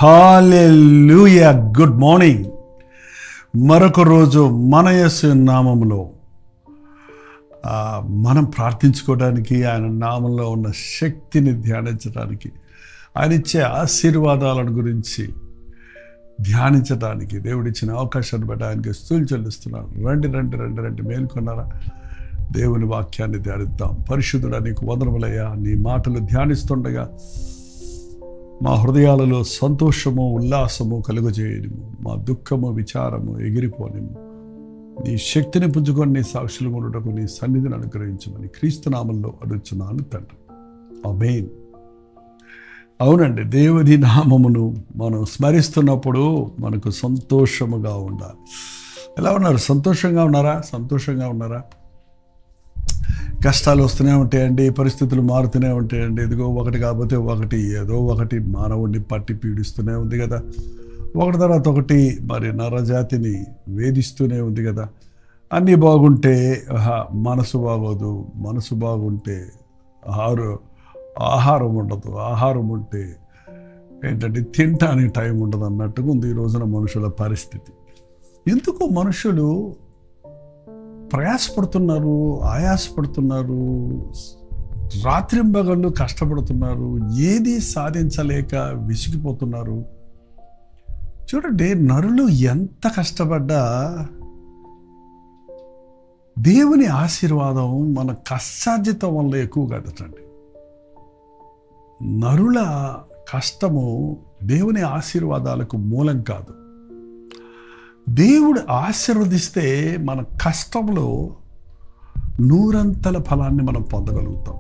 హల్లెలూయా. Good morning. మరొక రోజు మన యేసు నామములో మనం ప్రార్థించుకోవడానికి, ఆయన నామంలో ఉన్న శక్తిని ధ్యానించడానికి, ఆయన ఇచ్చే ఆశీర్వాదాలను గురించి ధ్యానించడానికి దేవుడిచ్చిన అవకాశాన్ని బట్టి ఆయనకి స్తుతులు చెల్లిస్తున్నాను. రండి రండి రండి రండి మేల్కొన్నారా? దేవుని వాక్యాన్ని ధ్యానిద్దాం. పరిశుద్ధుడా, నీకు వందనములయ్యా. నీ మాటలు ధ్యానిస్తుండగా మా హృదయాలలో సంతోషము, ఉల్లాసము కలుగజేయనిము. మా దుఃఖము, విచారము ఎగిరిపోనిము. నీ శక్తిని పుంజుకొని నీ సాక్షులు ఉండటకు నీ సన్నిధిని అనుగ్రహించమని క్రీస్తు నామంలో అడుగుచున్నాను తండ్రి. ఆమేన్. అవునండి, దేవుని నామమును మనం స్మరిస్తున్నప్పుడు మనకు సంతోషముగా ఉండాలి. ఎలా ఉన్నారు? సంతోషంగా ఉన్నారా? సంతోషంగా ఉన్నారా? కష్టాలు వస్తూనే ఉంటాయండి, పరిస్థితులు మారుతూనే ఉంటాయండి. ఇదిగో ఒకటి కాకపోతే ఒకటి, ఏదో ఒకటి మానవుడిని పట్టి పీడిస్తూనే ఉంది కదా. ఒకటి తర్వాత ఒకటి మరి నరజాతిని వేధిస్తూనే ఉంది కదా. అన్నీ బాగుంటే మనసు బాగోదు, మనసు బాగుంటే ఆహారం ఉండదు, ఆహారం ఉంటే ఏంటంటే తినటానికి టైం ఉండదు అన్నట్టుగా ఉంది ఈ రోజున మనుషుల పరిస్థితి. ఎందుకు మనుషులు ప్రయాసపడుతున్నారు, ఆయాసపడుతున్నారు, రాత్రింబగళ్ళు కష్టపడుతున్నారు, ఏది సాధించలేక విసిగిపోతున్నారు. చూడండి, నరులు ఎంత కష్టపడ్డా దేవుని ఆశీర్వాదం మన కష్టార్జితం వల్ల ఎక్కువ కదటండి. నరుల కష్టము దేవుని ఆశీర్వాదాలకు మూలం కాదు. దేవుడు ఆశీర్వదిస్తే మన కష్టంలో నూరంతల ఫలాన్ని మనం పొందగలుగుతాం.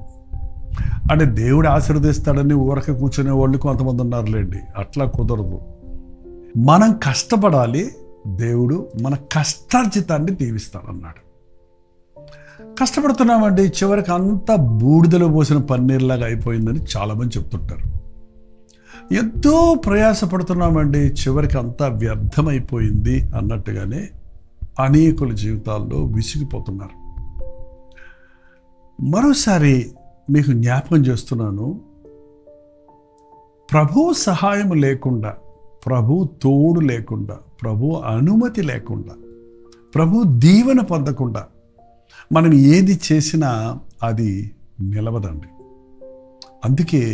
అంటే దేవుడు ఆశీర్వదిస్తాడని ఊరక కూర్చునే వాళ్ళు కొంతమంది ఉన్నారులేండి, అట్లా కుదరదు. మనం కష్టపడాలి, దేవుడు మన కష్టార్జితాన్ని దీవిస్తాడన్నాడు. కష్టపడుతున్నామండి, చివరికి అంతా బూడిదలో పోసిన పన్నీర్లాగా అయిపోయిందని చాలామంది చెప్తుంటారు. ఎంతో ప్రయాసపడుతున్నామండి, చివరికి అంతా వ్యర్థమైపోయింది అన్నట్టుగానే అనేకుల జీవితాల్లో విసిగిపోతున్నారు. మరోసారి మీకు జ్ఞాపకం చేస్తున్నాను, ప్రభు సహాయం లేకుండా, ప్రభు తోడు లేకుండా, ప్రభు అనుమతి లేకుండా, ప్రభు దీవెన పొందకుండా మనం ఏది చేసినా అది నిలవదండి. అందుకే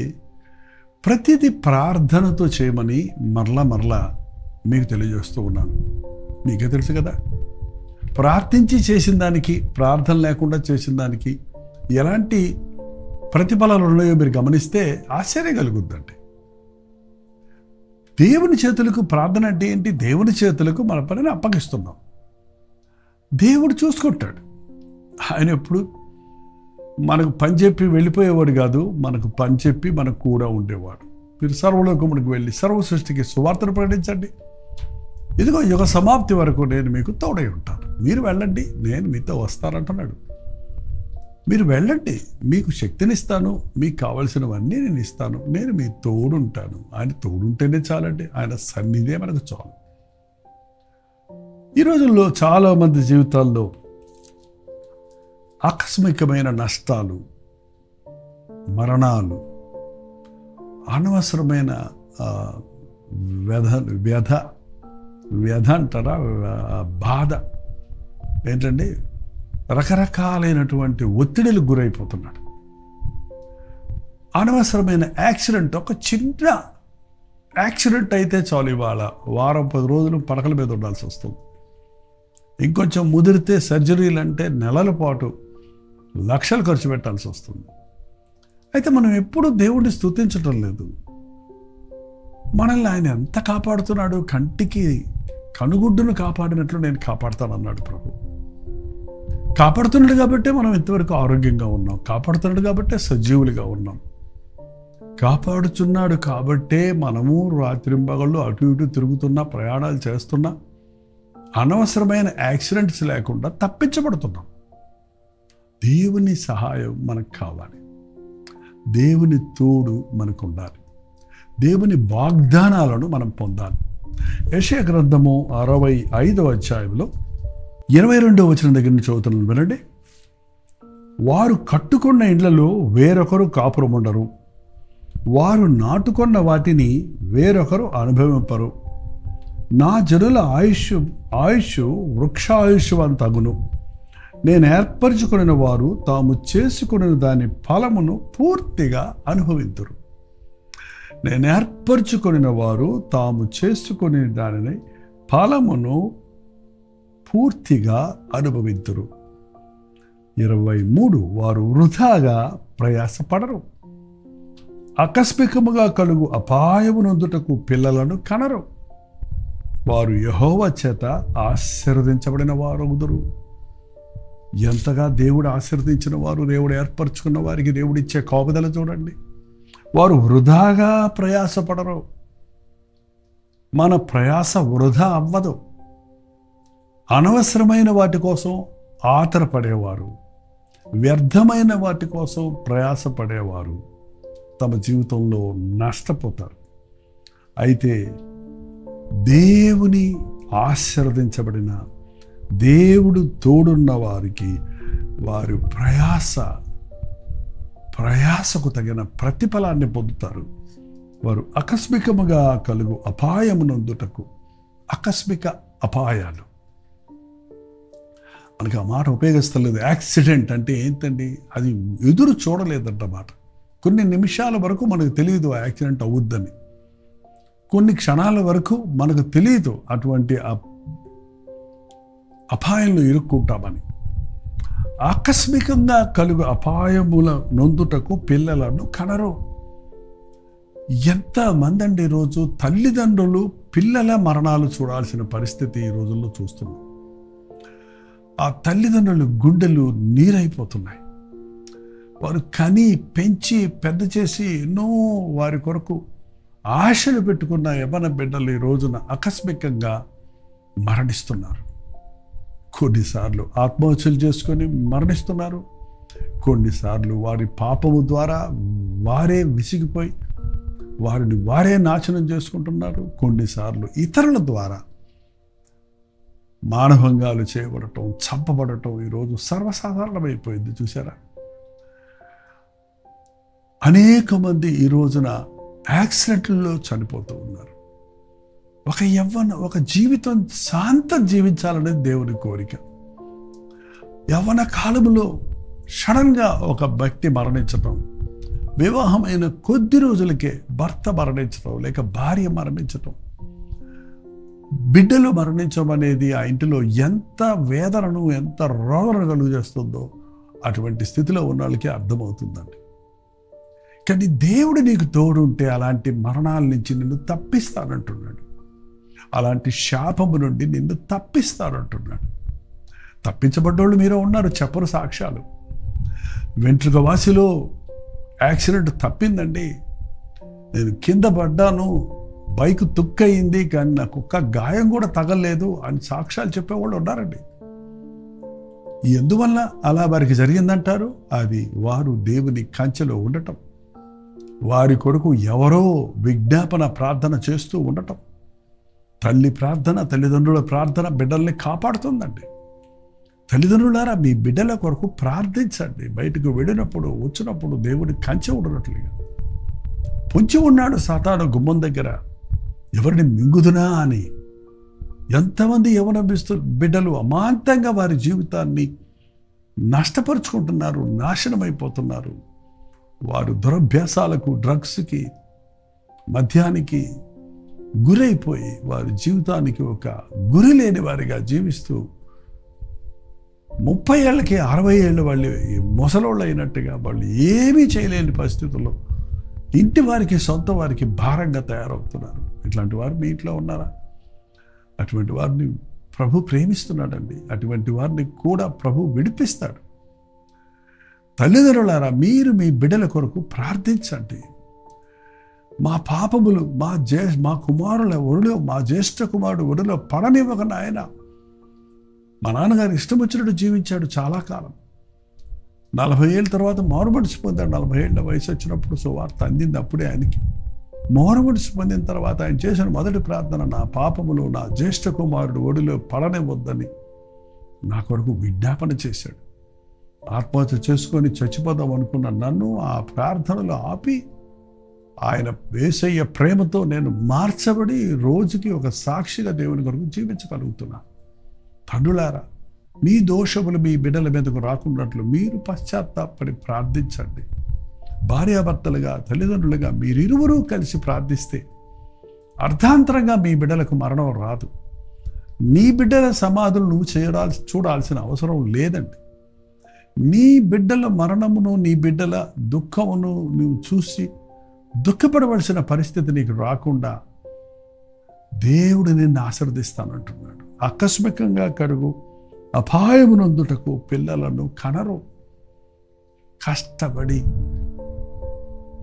ప్రతిదీ ప్రార్థనతో చేయమని మరలా మీకు తెలియజేస్తూ ఉన్నాను. మీకే తెలుసు కదా, ప్రార్థించి చేసిన దానికి, ప్రార్థన లేకుండా చేసిన దానికి ఎలాంటి ప్రతిఫలాలు ఉన్నాయో మీరు గమనిస్తే ఆశ్చర్యం కలుగుద్దండి. దేవుని చేతులకు ప్రార్థన అంటే ఏంటి? దేవుని చేతులకు మన పనిని అప్పగిస్తున్నాం. దేవుడు చూసుకుంటాడు. ఆయన ఎప్పుడు మనకు పని చెప్పి వెళ్ళిపోయేవాడు కాదు, మనకు పని చెప్పి మనకు కూడా ఉండేవాడు. మీరు సర్వలోకమునికి వెళ్ళి సర్వ సృష్టికి సువార్తను ప్రకటించండి. ఇదిగో యుగ సమాప్తి వరకు నేను మీకు తోడై ఉంటాను. మీరు వెళ్ళండి, నేను మీతో వస్తానంటున్నాడు. మీరు వెళ్ళండి, మీకు శక్తినిస్తాను, మీకు కావలసినవన్నీ నేను ఇస్తాను, నేను మీ తోడుంటాను. ఆయన తోడుంటేనే చాలండి, ఆయన సన్నిధే మనకు చాలు. ఈ రోజుల్లో చాలామంది జీవితాల్లో ఆకస్మికమైన నష్టాలు, మరణాలు, అనవసరమైన వ్యధ అంటారా, బాధ ఏంటండి, రకరకాలైనటువంటి ఒత్తిడిలకు గురైపోతున్నాడు. అనవసరమైన యాక్సిడెంట్, ఒక చిన్న యాక్సిడెంట్ అయితే చాలు, ఇవాళ వారం 10 రోజులు పడకల మీద ఉండాల్సి వస్తుంది. ఇంకొంచెం ముదిరితే సర్జరీలు అంటే నెలల పాటు లక్షలు ఖర్చు పెట్టాల్సి వస్తుంది. అయితే మనం ఎప్పుడూ దేవుడిని స్తుతించటం లేదు. మనల్ని ఆయన ఎంత కాపాడుతున్నాడు, కంటికి కనుగుడ్డును కాపాడినట్లు నేను కాపాడుతానన్నాడు ప్రభు. కాపాడుతున్నాడు కాబట్టే మనం ఇంతవరకు ఆరోగ్యంగా ఉన్నాం, కాపాడుతున్నాడు కాబట్టే సజీవులుగా ఉన్నాం, కాపాడుచున్నాడు కాబట్టే మనము రాత్రింబగళ్ళు అటు ఇటు తిరుగుతున్నా, ప్రయాణాలు చేస్తున్నా, అనవసరమైన యాక్సిడెంట్స్ లేకుండా తప్పించబడుతున్నాం. దేవుని సహాయం మనకు కావాలి, దేవుని తోడు మనకు ఉండాలి, దేవుని వాగ్దానాలను మనం పొందాలి. యెషయా గ్రంథము 65వ అధ్యాయంలో 22వ వచనం దగ్గర నుంచి చదువుతున్నాను, వినండి. వారు కట్టుకున్న ఇండ్లలో వేరొకరు కాపురం ఉండరు, వారు నాటుకున్న వాటిని వేరొకరు అనుభవింపరు. నా జనుల ఆయుష్ వృక్షాయుష్వంతగును. నేను ఏర్పరచుకుని వారు తాము చేసుకుని దాని ఫలమును పూర్తిగా అనుభవింతురు. నేను ఏర్పరచుకుని వారు తాము చేసుకుని దానిని ఫలమును పూర్తిగా అనుభవింతురు. 23 వారు వృధాగా ప్రయాసపడరు. ఆకస్మికముగా కలుగు అపాయమునందుటకు పిల్లలను కనరు. వారు యెహోవా చేత ఆశీర్వదించబడిన వారగుదురు. ఎంతగా దేవుడు ఆశీర్వదించిన వారు, దేవుడు ఏర్పరచుకున్న వారికి దేవుడిచ్చే కాపుదల చూడండి. వారు వృధాగా ప్రయాసపడరు. మన ప్రయాస వృధా అవ్వదు. అనవసరమైన వాటి కోసం ఆతరపడేవారు, వ్యర్థమైన వాటి కోసం ప్రయాసపడేవారు తమ జీవితంలో నష్టపోతారు. అయితే దేవుని ఆశీర్వదించబడిన, దేవుడు తోడున్న వారికి వారి ప్రయాసకు తగిన ప్రతిఫలాన్ని పొందుతారు. వారు ఆకస్మికముగా కలుగు అపాయమునందుటకు, ఆకస్మిక అపాయాలు మనకి ఆ మాట ఉపయోగిస్తలేదు. యాక్సిడెంట్ అంటే ఏంటండి? అది ఎదురు చూడలేదన్నమాట. కొన్ని నిమిషాల వరకు మనకు తెలియదు ఆ యాక్సిడెంట్ అవుద్దని. కొన్ని క్షణాల వరకు మనకు తెలియదు అటువంటి అపాయంలో ఇరుక్కుంటామని. ఆకస్మికంగా కలుగు అపాయముల నొందుటకు పిల్లలను కనరు. ఎంతమంది అండి ఈరోజు తల్లిదండ్రులు పిల్లల మరణాలు చూడాల్సిన పరిస్థితి ఈ రోజుల్లో చూస్తున్నాం. ఆ తల్లిదండ్రులు గుండెలు నీరైపోతున్నాయి. వారు కని పెంచి పెద్ద చేసి ఎన్నో వారి కొరకు ఆశలు పెట్టుకున్న యవ్వన బిడ్డలు ఈ రోజున ఆకస్మికంగా మరణిస్తున్నారు. కొన్నిసార్లు ఆత్మహత్యలు చేసుకొని మరణిస్తున్నారు. కొన్నిసార్లు వారి పాపము ద్వారా వారే విసిగిపోయి వారిని వారే నాశనం చేసుకుంటున్నారు. కొన్నిసార్లు ఇతరుల ద్వారా మానభంగాలు చేయబడటం, చంపబడటం ఈరోజు సర్వసాధారణమైపోయింది. చూసారా? అనేక మంది ఈ రోజున యాక్సిడెంట్లలో చనిపోతూ ఉన్నారు. ఒక జీవితం శాంతం జీవించాలనేది దేవుని కోరిక. యవ్వన కాలంలో సడన్గా ఒక వ్యక్తి మరణించటం, వివాహమైన కొద్ది రోజులకే భర్త మరణించటం, లేక భార్య మరణించటం, బిడ్డలు మరణించడం అనేది ఆ ఇంటిలో ఎంత వేదనను, ఎంత రోదన కలుగు చేస్తుందో అటువంటి స్థితిలో ఉన్న వాళ్ళకి అర్థమవుతుందండి. కానీ దేవుడు నీకు తోడుంటే అలాంటి మరణాల నుంచి నిన్ను తప్పిస్తానంటున్నాడు. అలాంటి శాపము నుండి నిన్ను తప్పిస్తానంటున్నాడు. తప్పించబడ్డోళ్ళు మీరు ఉన్నారు, చెప్పరు సాక్ష్యాలు. వెంట్రుక వాసిలో యాక్సిడెంట్ తప్పిందండి, నేను కింద పడ్డాను, బైక్ తుక్కయింది, కానీ నాకు ఒక్క గాయం కూడా తగలేదు అని సాక్ష్యాలు చెప్పేవాళ్ళు ఉన్నారండి. ఎందువల్ల అలా వారికి జరిగిందంటారు? అది వారు దేవుని కంచెలో ఉండటం, వారి కొరకు ఎవరో విజ్ఞాపన ప్రార్థన చేస్తూ ఉండటం. తల్లి ప్రార్థన, తల్లిదండ్రుల ప్రార్థన బిడ్డల్ని కాపాడుతుందండి. తల్లిదండ్రులారా, మీ బిడ్డల కొరకు ప్రార్థించండి. బయటకు వెళ్ళినప్పుడు వచ్చినప్పుడు దేవుని కంచె ఉండనట్లుగా. పొంచి ఉన్నాడు సాతాను గుమ్మం దగ్గర, ఎవరిని మింగుదునా అని. ఎంతమంది యవ్వన బిడ్డలు అమాంతంగా వారి జీవితాన్ని నష్టపరుచుకుంటున్నారు, నాశనమైపోతున్నారు. వారు దురభ్యాసాలకు, డ్రగ్స్కి, మద్యానికి గురైపోయి వారి జీవితానికి ఒక గురి లేని వారిగా జీవిస్తూ 30 ఏళ్ళకి 60 ఏళ్ళ వాళ్ళు ముసలోళ్ళు అయినట్టుగా వాళ్ళు ఏమీ చేయలేని పరిస్థితుల్లో ఇంటి వారికి, సొంత వారికి భారంగా తయారవుతున్నారు. ఇట్లాంటి వారు మీ ఇంట్లో ఉన్నారా? అటువంటి వారిని ప్రభు ప్రేమిస్తున్నాడండి. అటువంటి వారిని కూడా ప్రభు విడిపిస్తాడు. తల్లిదండ్రులారా, మీరు మీ బిడ్డల కొరకు ప్రార్థించండి. మా పాపములు మా కుమారుల ఒడిలో, మా జ్యేష్ఠ కుమారుడు ఒడిలో పడనివ్వకుండా ఆయన, మా నాన్నగారు ఇష్టం వచ్చినట్టు జీవించాడు చాలా కాలం. 40 ఏళ్ళ తర్వాత మారుమనసు పొందాడు. 40 ఏళ్ళ వయసు వచ్చినప్పుడు సువార్త అందింది అప్పుడే ఆయనకి. మారుమనసు పొందిన తర్వాత ఆయన చేసిన మొదటి ప్రార్థన, నా పాపములు నా జ్యేష్ఠ కుమారుడు ఒడిలో పడనివ్వద్దని నా కొరకు విజ్ఞాపన చేశాడు. ఆత్మహత్య చేసుకొని చచ్చిపోదాం అనుకున్న నన్ను ఆ ప్రార్థనలో ఆపి ఆయన యేసయ్య ప్రేమతో నేను మార్చబడి రోజుకి ఒక సాక్షిగా దేవుని కొరకు జీవించగలుగుతున్నాను. తండ్రులారా, మీ దోషములు మీ బిడ్డల మీదకు రాకున్నట్లు మీరు పశ్చాత్తాపడి ప్రార్థించండి. భార్యాభర్తలుగా, తల్లిదండ్రులుగా మీరిరువురూ కలిసి ప్రార్థిస్తే అర్థాంతరంగా మీ బిడ్డలకు మరణం రాదు. నీ బిడ్డల సమాధులు నువ్వు చూడాల్సిన అవసరం లేదండి. నీ బిడ్డల మరణమును, నీ బిడ్డల దుఃఖమును నువ్వు చూసి దుఃఖపడవలసిన పరిస్థితి నీకు రాకుండా దేవుడు నిన్ను ఆశీర్వదిస్తానంటున్నాడు. ఆకస్మికంగా కరుగు అపాయమునందుటకు పిల్లలను కనరు. కష్టపడి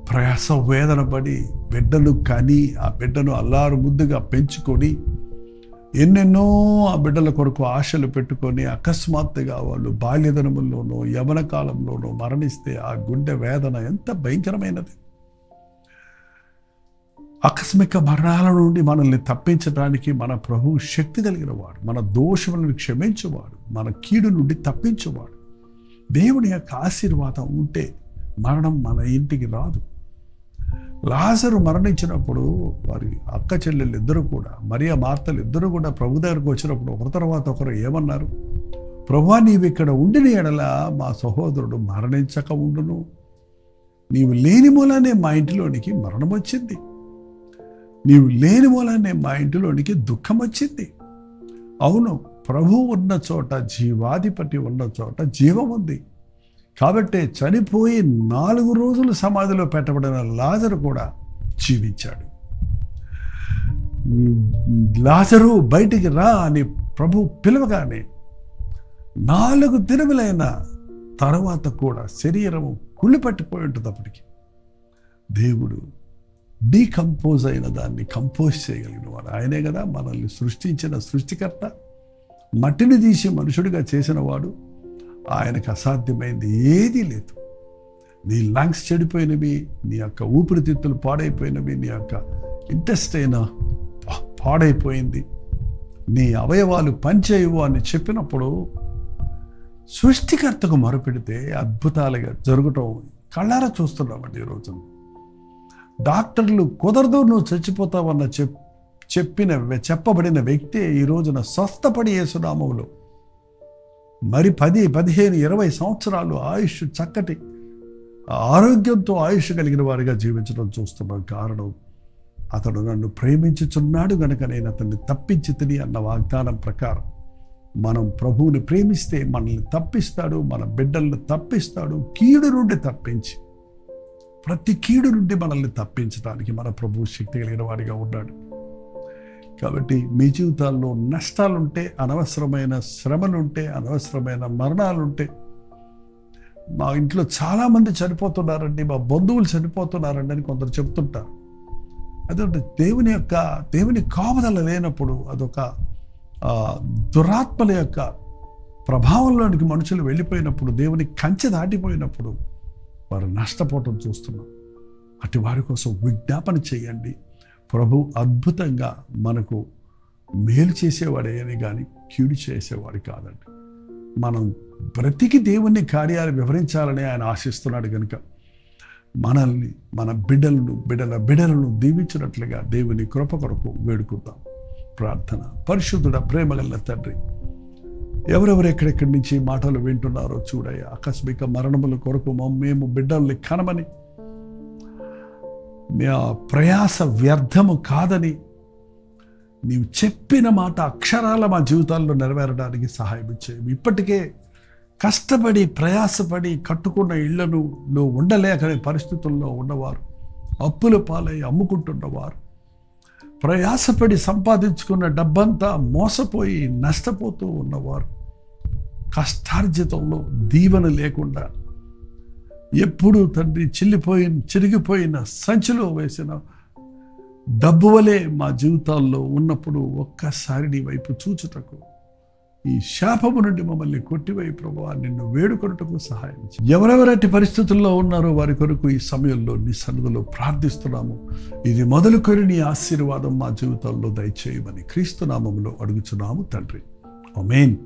ప్రయాస వేదన పడి బిడ్డను కని ఆ బిడ్డను అల్లారు ముద్దుగా పెంచుకొని ఎన్నెన్నో ఆ బిడ్డల కొరకు ఆశలు పెట్టుకొని అకస్మాత్తుగా వాళ్ళు బాల్యదనముల్లోనూ యవన కాలంలోనూ మరణిస్తే ఆ గుండె వేదన ఎంత భయంకరమైనది. ఆకస్మిక మరణాల నుండి మనల్ని తప్పించడానికి మన ప్రభువు శక్తి కలిగిన వాడు, మన దోషములను క్షమించేవాడు, మన కీడు నుండి తప్పించేవాడు. దేవుని యొక్క ఆశీర్వాదం ఉంటే మరణం మన ఇంటికి రాదు. లాజరు మరణించినప్పుడు వారి అక్క చెల్లెళ్ళు ఇద్దరు కూడా, మరియ మార్తలు ఇద్దరు కూడా ప్రభు దగ్గరకు వచ్చినప్పుడు ఒకరి తర్వాత ఒకరు ఏమన్నారు? ప్రభువా, నీవు ఇక్కడ ఉండిన ఎడల మా సహోదరుడు మరణించక ఉండును. నీవు లేని మూలానే మా ఇంటిలోనికి మరణం వచ్చింది. నీవు లేని మూలానే మా ఇంటిలోనికి దుఃఖం వచ్చింది. అవును, ప్రభు ఉన్న చోట, జీవాధిపతి ఉన్న చోట జీవం ఉంది. కాబట్టి చనిపోయి 4 రోజులు సమాధిలో పెట్టబడిన లాజరు కూడా జీవించాడు. లాజరు బయటికి రా అని ప్రభు పిలవగానే 4 దినములైన తర్వాత కూడా శరీరము కుళ్ళిపట్టిపోయి ఉంటుంది. అప్పటికి దేవుడు డీకంపోజ్ అయిన దాన్ని కంపోజ్ చేయగలిగిన వాడు ఆయనే కదా. మనల్ని సృష్టించిన సృష్టికర్త, మట్టిని తీసి మనుషుడిగా చేసిన వాడు. ఆయనకు అసాధ్యమైంది ఏదీ లేదు. నీ లంగ్స్ చెడిపోయినవి, నీ యొక్క ఊపిరితిత్తులు పాడైపోయినవి, నీ యొక్క ఇంటెస్టైన్ పాడైపోయింది, నీ అవయవాలు పనిచేయవు అని చెప్పినప్పుడు సృష్టికర్తకు మొరపెడితే అద్భుతాలుగా జరగటం కళ్ళారా చూస్తున్నామండి. ఈ రోజున డాక్టర్లు కుదరదు, నువ్వు చచ్చిపోతావన్న చెప్పబడిన వ్యక్తి ఈ రోజున స్వస్థపడి యేసునామములో మరి 10, 15, 20 సంవత్సరాలు ఆయుష్, చక్కటి ఆరోగ్యంతో ఆయుష్ కలిగిన వారిగా జీవించడం చూస్తున్నాం. కారణం, అతడు నన్ను ప్రేమించుచున్నాడు గనుక నేను అతన్ని తప్పించి తిని అన్న వాగ్దానం ప్రకారం మనం ప్రభువుని ప్రేమిస్తే మనల్ని తప్పిస్తాడు, మన బిడ్డల్ని తప్పిస్తాడు. కీడు నుండి తప్పించి, ప్రతి కీడు నుండి మనల్ని తప్పించడానికి మన ప్రభువు శక్తి కలిగిన వాడిగా ఉన్నాడు. కాబట్టి మీ జీవితాల్లో నష్టాలుంటే, అనవసరమైన శ్రమలుంటే, అనవసరమైన మరణాలుంటే, మా ఇంట్లో చాలామంది చనిపోతున్నారండి, మా బంధువులు చనిపోతున్నారండి అని కొందరు చెప్తుంటారు. అదే దేవుని కాపుదల లేనప్పుడు అదొక దురాత్మల యొక్క ప్రభావంలోనికి మనుషులు వెళ్ళిపోయినప్పుడు, దేవుని కంచె దాటిపోయినప్పుడు వారు నష్టపోవటం చూస్తున్నాం. అటు వారి కోసం విజ్ఞాపన చేయండి. ప్రభు అద్భుతంగా మనకు మేలు చేసేవాడే కానీ కీడు చేసేవాడు కాదండి. మనం బ్రతికి దేవుని కార్యాలు వివరించాలని ఆయన ఆశిస్తున్నాడు కనుక మనల్ని, మన బిడ్డలను దీవించినట్లుగా దేవుని కృప కొరకు వేడుకుందాం. ప్రార్థన. పరిశుద్ధుడ, ప్రేమగల తండ్రి, ఎవరెవరు ఎక్కడెక్కడి నుంచి మాటలు వింటున్నారో చూడయ్యా. ఆకస్మిక మరణముల కొరకు మేము బిడ్డల్ని కనమని, ప్రయాస వ్యర్థము కాదని, నీవు చెప్పిన మాట అక్షరాల మా జీవితాల్లో నెరవేరడానికి సహాయం చేయము. ఇప్పటికే కష్టపడి ప్రయాసపడి కట్టుకున్న ఇళ్లను ఉండలేకనే పరిస్థితుల్లో ఉన్నవారు, అప్పుల పాలై అమ్ముకుంటున్నవారు, ప్రయాసపడి సంపాదించుకున్న డబ్బంతా మోసపోయి నష్టపోతూ ఉన్నవారు, కష్టార్జితంలో దీవెన లేకుండా ఎప్పుడు తండ్రి చిరిగిపోయిన సంచిలో వేసిన డబ్బు వలె మా జీవితాల్లో ఉన్నప్పుడు ఒక్కసారి నీ వైపు చూచుటకు, ఈ శాపము నుండి మమ్మల్ని కొట్టివై ప్రభువా నిన్ను వేడుకొనుటకు సహాయం చేయి. ఎవరెవరటి పరిస్థితుల్లో ఉన్నారో వారి కొరకు ఈ సమయంలో నీ సన్నిధిలో ప్రార్థిస్తున్నాము. ఇది మొదలుకొని నీ ఆశీర్వాదం మా జీవితాల్లో దయచేయమని క్రీస్తు నామములో అడుగుచున్నాము తండ్రి. ఆమేన్.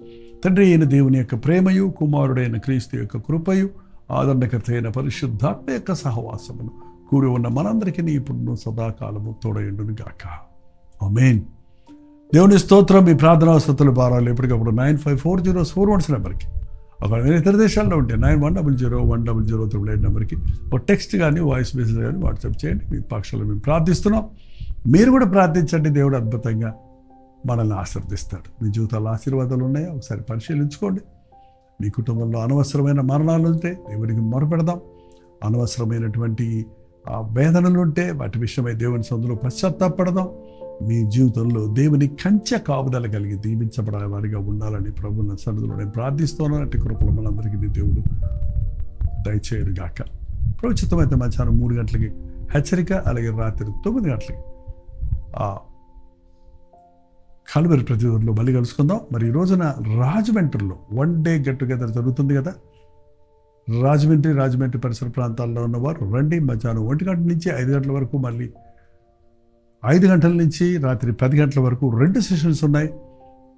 తండ్రి అయిన దేవుని యొక్క ప్రేమయు, కుమారుడైన క్రీస్తు యొక్క కృపయు, ఆదరణకర్త అయిన పరిశుద్ధాత్మ యొక్క సహవాసమును కూడి ఉన్న మనందరికీ ఇప్పుడు సదాకాలము తోడయుండును గాక. ఆమేన్. దేవుని స్తోత్రం. మీ ప్రార్థనా స్తుతుల భారాలు ఎప్పటికప్పుడు 954041 నెంబర్కి, ఒకవేళ మీరు ఇతర దేశాల్లో ఉంటే 9100101008 నెంబర్కి ఒక టెక్స్ట్ కానీ వాయిస్ మెసేజ్ కానీ వాట్సాప్ చేయండి. మీ పక్షాలు మేము ప్రార్థిస్తున్నాం. మీరు కూడా ప్రార్థించండి. దేవుడు అద్భుతంగా మనల్ని ఆశీర్వదిస్తాడు. మీ జీవితాల్లో ఆశీర్వాదాలు ఉన్నాయా ఒకసారి పరిశీలించుకోండి. మీ కుటుంబంలో అనవసరమైన మరణాలు ఉంటే దేవునికి మొరపెడదాం. అనవసరమైనటువంటి వేదనలు ఉంటే వాటి విషయమై దేవుని సన్నిధిలో పశ్చాత్తాపడదాం. మీ జీవితంలో దేవుని కంచె కాపుదల కలిగి దీవించబడే వారిగా ఉండాలని ప్రభువుల సన్నిధిలో నేను ప్రార్థిస్తున్నాను. అట్టి కృపలు మనందరికీ దేవుడు దయచేయను గాక. ప్రవచితమైతే మధ్యాహ్నం 3 గంటలకి హెచ్చరిక, అలాగే రాత్రి 9 గంటలకి కల్వరి ప్రతిరోజులో మళ్ళీ కలుసుకుందాం. మరి ఈ రోజున రాజమండ్రిలో 1 డే గెట్ టుగెదర్ జరుగుతుంది కదా. రాజమండ్రి పరిసర ప్రాంతాల్లో ఉన్నవారు రండి. మధ్యాహ్నం 1 గంటల నుంచి 5 గంటల వరకు, మళ్ళీ 5 గంటల నుంచి రాత్రి 10 గంటల వరకు 2 సెషన్స్ ఉన్నాయి.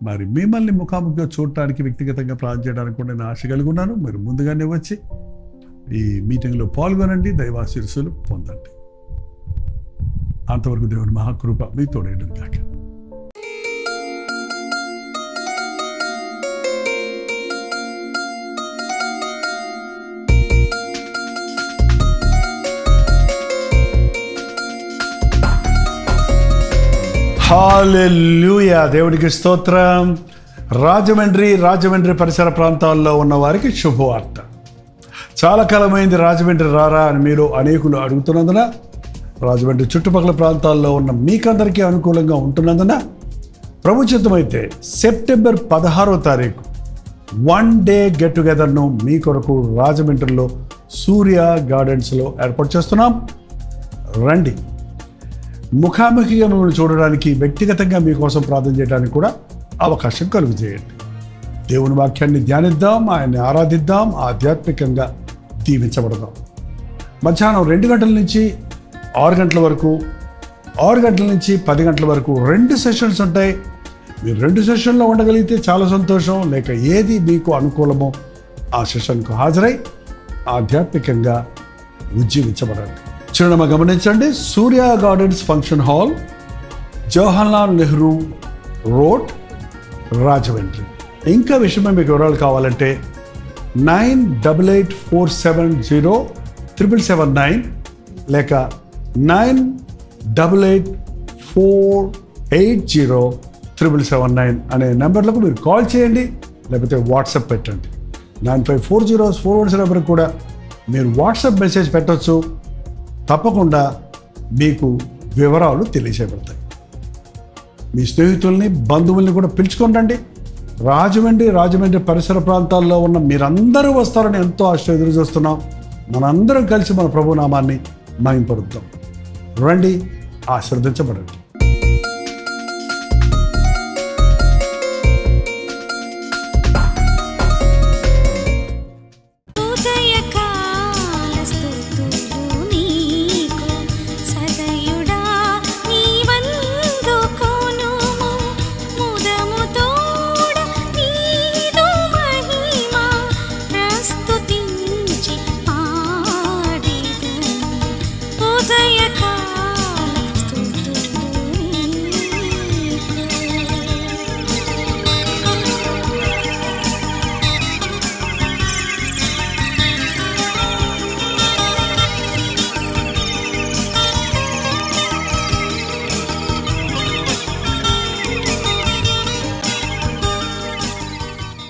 మరి మిమ్మల్ని ముఖాముఖిగా చూడటానికి, వ్యక్తిగతంగా ప్రార్థన చేయడానికి కూడా నేను ఆశ కలిగి ఉన్నాను. మీరు ముందుగానే వచ్చి ఈ మీటింగ్లో పాల్గొనండి, దైవాశీర్సులు పొందండి. అంతవరకు దేవుని మహాకృప మీ తోడేయడం కాక. హల్లెలూయా. దేవుడికి స్తోత్రం. రాజమండ్రి పరిసర ప్రాంతాల్లో ఉన్న వారికి శుభవార్త. చాలా కాలమైంది రాజమండ్రి రారా అని మీరు అనేకులు అడుగుతున్నందున, రాజమండ్రి చుట్టుపక్కల ప్రాంతాల్లో ఉన్న మీకందరికీ అనుకూలంగా ఉంటున్నందున, ప్రభు చిత్తమైతే సెప్టెంబర్ 16వ తారీఖు 1 డే గెట్ టుగెదర్ను మీ కొరకు రాజమండ్రిలో సూర్య గార్డెన్స్లో ఏర్పాటు చేస్తున్నాం. రండి. ముఖాముఖిగా మిమ్మల్ని చూడడానికి, వ్యక్తిగతంగా మీకోసం ప్రార్థన చేయడానికి కూడా అవకాశం కలుగు చేయండి. దేవుని వాక్యాన్ని ధ్యానిద్దాం, ఆయన్ని ఆరాధిద్దాం, ఆధ్యాత్మికంగా దీవించబడదాం. మధ్యాహ్నం 2 గంటల నుంచి 6 గంటల వరకు, 6 గంటల నుంచి 10 గంటల వరకు 2 సెషన్స్ ఉంటాయి. మీరు 2 సెషన్లో ఉండగలిగితే చాలా సంతోషం. లేక ఏది మీకు అనుకూలమో ఆ సెషన్కు హాజరై ఆధ్యాత్మికంగా ఉజ్జీవించబడండి. చిరునామా గమనించండి. Surya gardens function hall, Jawaharlal Nehru road, Rajahmundry. ఇంకా విషయమై మీకు వివరాలు కావాలంటే 9884707779 లేక 9884807779 అనే నెంబర్లకు మీరు కాల్ చేయండి, లేకపోతే వాట్సాప్ పెట్టండి. 954041 నెంబర్కి కూడా మీరు వాట్సాప్ మెసేజ్ పెట్టవచ్చు. తప్పకుండా మీకు వివరాలు తెలియజేయబడతాయి. మీ స్నేహితుల్ని, బంధువుల్ని కూడా పిలుచుకోండి. రాజమండ్రి పరిసర ప్రాంతాల్లో ఉన్న మీరందరూ వస్తారని ఎంతో ఆశ ఎదురు చూస్తున్నాం. మనందరం కలిసి మన ప్రభునామాన్ని మహింపరుద్దాం. రండి, ఆశీర్వదించబడండి.